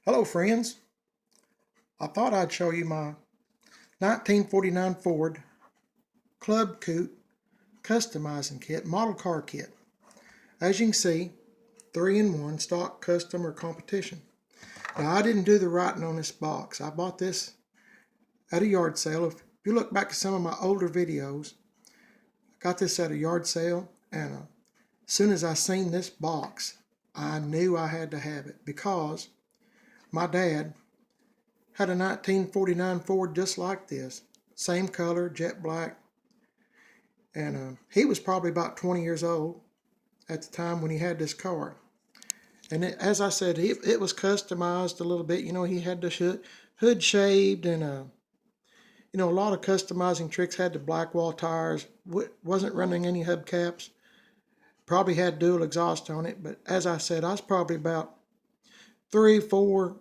Hello friends, I thought I'd show you my 1949 Ford Club Coupe customizing kit, model car kit. As you can see, 3-in-1 stock, custom, or competition. Now I didn't do the writing on this box. I bought this at a yard sale. If you look back at some of my older videos, I got this at a yard sale, and as soon as I seen this box, I knew I had to have it because my dad had a 1949 Ford just like this. Same color, jet black. And he was probably about 20 years old at the time when he had this car. And as I said, it was customized a little bit. You know, he had the hood shaved, and you know, a lot of customizing tricks. Had the black wall tires, wasn't running any hubcaps. Probably had dual exhaust on it. But as I said, I was probably about 3, 4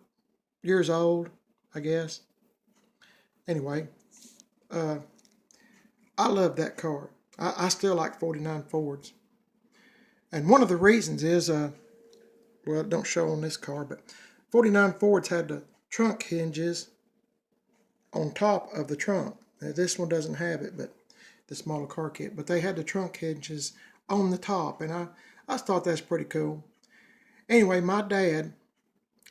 years old, I guess. Anyway, I love that car. I still like 49 Fords. And one of the reasons is, well, it don't show on this car, but 49 Fords had the trunk hinges on top of the trunk. Now, this one doesn't have it, but this model car kit. But they had the trunk hinges on the top, and I thought that's pretty cool. Anyway, my dad,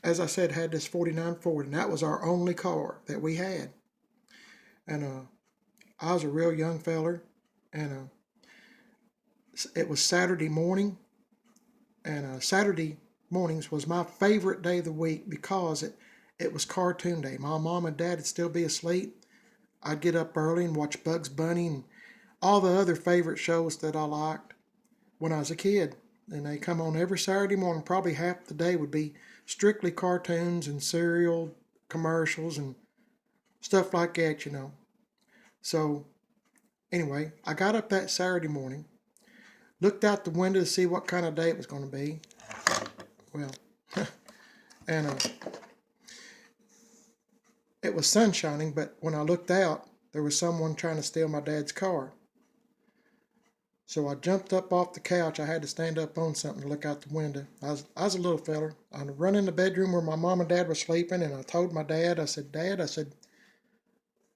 as I said, had this 49 Ford, and that was our only car that we had. And I was a real young feller, and it was Saturday morning, and Saturday mornings was my favorite day of the week because it was cartoon day. My mom and dad would still be asleep. I'd get up early and watch Bugs Bunny and all the other favorite shows that I liked when I was a kid. And they come on every Saturday morning. Probably half the day would be strictly cartoons and cereal commercials and stuff like that, you know. So anyway, I got up that Saturday morning, looked out the window to see what kind of day it was going to be. Well, and it was sun shining, but when I looked out, there was someone trying to steal my dad's car. So I jumped up off the couch. I had to stand up on something to look out the window. I was a little feller. I run in the bedroom where my mom and dad were sleeping, and I told my dad, I said, "Dad," I said,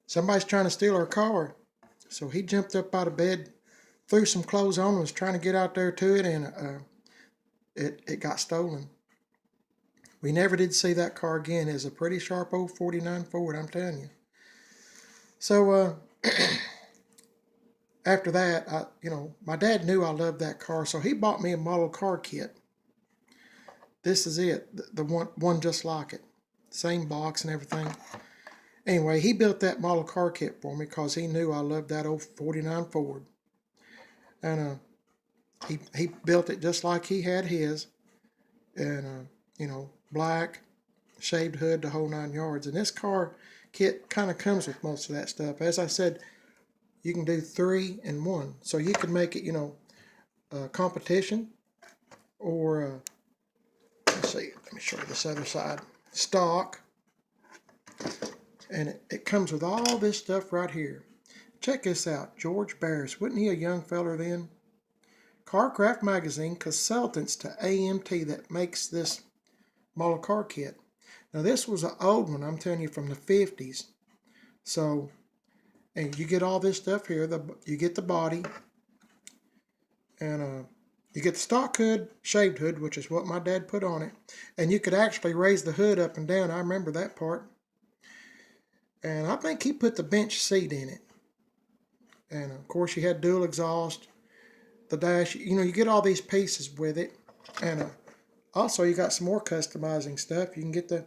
"somebody's trying to steal our car." So he jumped up out of bed, threw some clothes on, and was trying to get out there to it, and it got stolen. We never did see that car again. It was a pretty sharp old 49 Ford, I'm telling you. So after that, you know, my dad knew I loved that car, so he bought me a model car kit. This is it, the one just like it. Same box and everything. Anyway, he built that model car kit for me because he knew I loved that old 49 Ford. And he built it just like he had his. And, you know, black, shaved hood, the whole 9 yards. And this car kit kind of comes with most of that stuff. As I said, you can do 3-in-1. So you can make it, you know, competition, or, let's see, let me show you this other side, stock. And it comes with all this stuff right here. Check this out. George Barris, wasn't he a young feller then? Carcraft Magazine, consultants to AMT that makes this model car kit. Now this was an old one, I'm telling you, from the 50s. So, and you get all this stuff here. You get the body, and you get the stock hood, shaved hood, which is what my dad put on it. And you could actually raise the hood up and down. I remember that part. And I think he put the bench seat in it. And of course you had dual exhaust, the dash, you know, you get all these pieces with it. And also you got some more customizing stuff. You can get the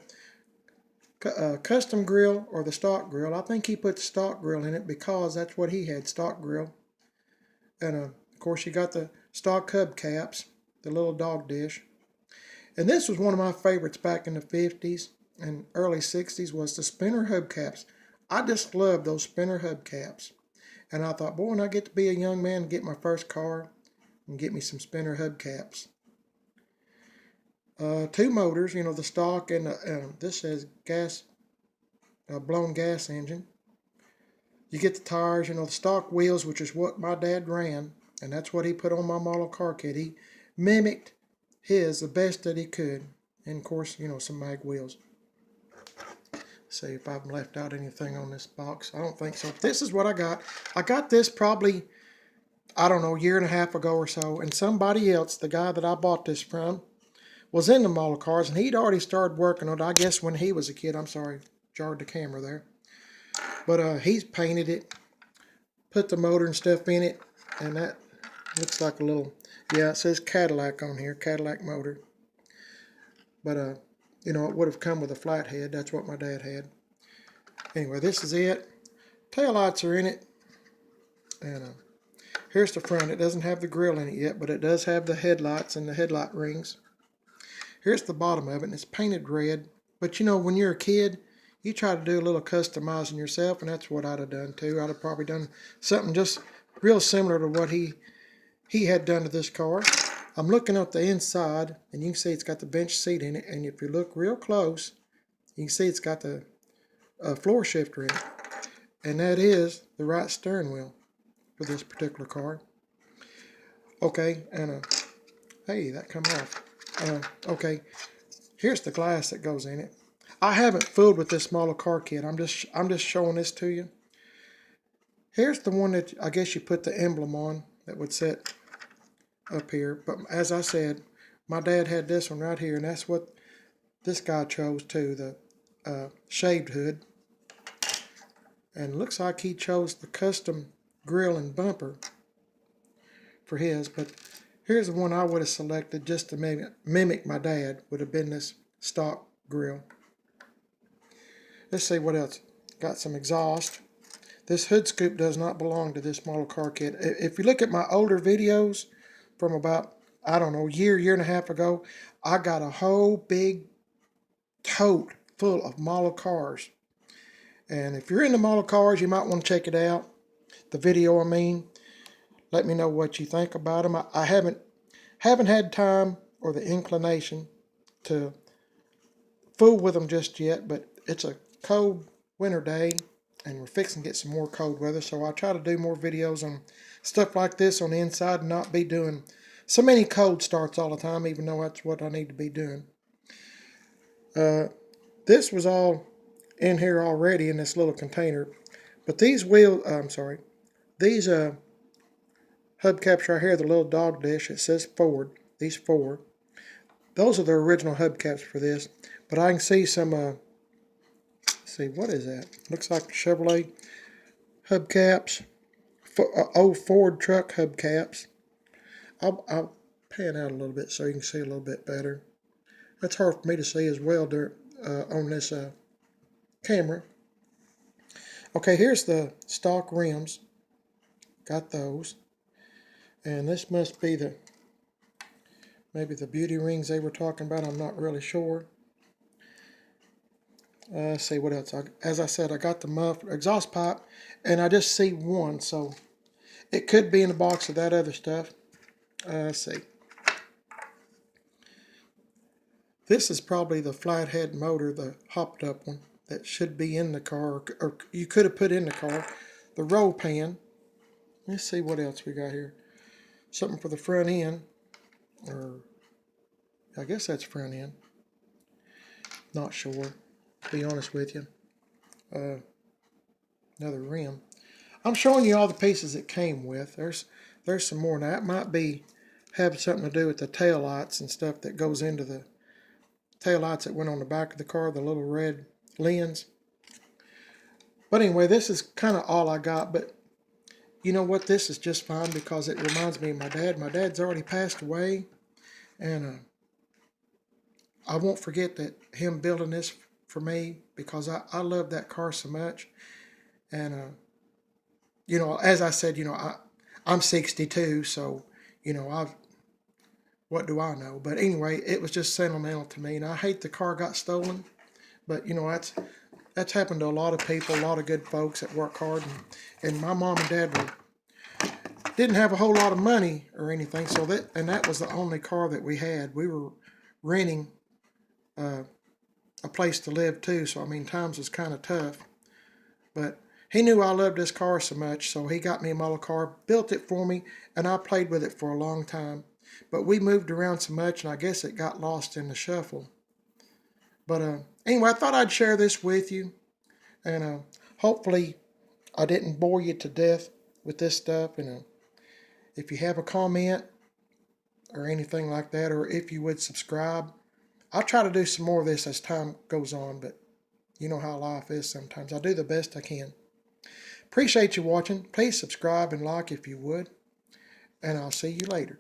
custom grill or the stock grill. I think he put the stock grill in it because that's what he had, stock grill. And of course you got the stock hubcaps, the little dog dish. And this was one of my favorites back in the 50s and early 60s, was the spinner hubcaps. I just loved those spinner hubcaps. And I thought, boy, when I get to be a young man and get my first car and get me some spinner hubcaps. 2 motors, you know, the stock, and this says gas, blown gas engine. You get the tires, you know, the stock wheels, which is what my dad ran, and that's what he put on my model car kit. He mimicked his the best that he could. And of course, you know, some mag wheels. See if I've left out anything on this box. I don't think so. This is what I got. I got this probably, I don't know, a year and a half ago or so. And somebody else, the guy that I bought this from, was in the model cars. And he'd already started working on it, I guess, when he was a kid. I'm sorry, jarred the camera there. But he's painted it, put the motor and stuff in it. And that looks like a little, yeah, it says Cadillac on here, Cadillac motor. But, you know, it would have come with a flathead. That's what my dad had. Anyway, this is it. Taillights are in it. And here's the front. It doesn't have the grill in it yet, but it does have the headlights and the headlight rings. Here's the bottom of it, and it's painted red. But, you know, when you're a kid, you try to do a little customizing yourself, and that's what I'd have done, too. I'd have probably done something just real similar to what he had done to this car. I'm looking at the inside, and you can see it's got the bench seat in it. And if you look real close, you can see it's got the floor shifter in it. And that is the right steering wheel for this particular car. Okay, and hey, that come off. Okay, here's the glass that goes in it. I haven't fooled with this model car kit. I'm just showing this to you. Here's the one that I guess you put the emblem on that would sit up here. But as I said, my dad had this one right here, and that's what this guy chose too, the shaved hood. And it looks like he chose the custom grill and bumper for his. But here's the one I would have selected just to mimic my dad, would have been this stock grill. Let's see what else. Got some exhaust. This hood scoop does not belong to this model car kit. If you look at my older videos from about, I don't know, year and a half ago, I got a whole big tote full of model cars. And if you're into model cars, you might want to check it out. The video, I mean. Let me know what you think about them. I haven't had time or the inclination to fool with them just yet, but it's a cold winter day, and we're fixing to get some more cold weather, so I try to do more videos on stuff like this on the inside and not be doing so many cold starts all the time, even though that's what I need to be doing. This was all in here already in this little container, but these these hubcaps right here, the little dog dish, it says Ford, these four, those are the original hubcaps for this. But I can see some, let's see, what is that? Looks like Chevrolet hubcaps, old Ford truck hubcaps. I'll pan out a little bit so you can see a little bit better. That's hard for me to see as well on this camera. Okay, here's the stock rims. Got those. And this must be maybe the beauty rings they were talking about. I'm not really sure. Let's see what else. As I said, I got the exhaust pipe, and I just see one, so it could be in the box of that other stuff. Let's see. This is probably the flathead motor, the hopped up one, that should be in the car, or you could have put in the car. The roll pan. Let's see what else we got here. Something for the front end, or I guess that's front end. Not sure, to be honest with you. Another rim. I'm showing you all the pieces it came with. There's some more. Now that might have something to do with the tail lights and stuff that goes into the tail lights that went on the back of the car, the little red lens. But anyway, this is kind of all I got. But you know what? This is just fine because it reminds me of my dad. My dad's already passed away, and I won't forget that him building this for me, because I love that car so much. And you know, as I said, you know, I'm 62, so you know, what do I know? But anyway, it was just sentimental to me, and I hate the car got stolen. But you know, that's happened to a lot of people, a lot of good folks that work hard, and my mom and dad didn't have a whole lot of money or anything, so that was the only car that we had. We were renting a place to live too, so I mean, times was kind of tough. But he knew I loved this car so much, so he got me a model car, built it for me, and I played with it for a long time. But we moved around so much, and I guess it got lost in the shuffle. But anyway, I thought I'd share this with you. And hopefully I didn't bore you to death with this stuff. And if you have a comment or anything like that, or if you would subscribe, I'll try to do some more of this as time goes on, but you know how life is sometimes. I'll do the best I can. Appreciate you watching. Please subscribe and like if you would, and I'll see you later.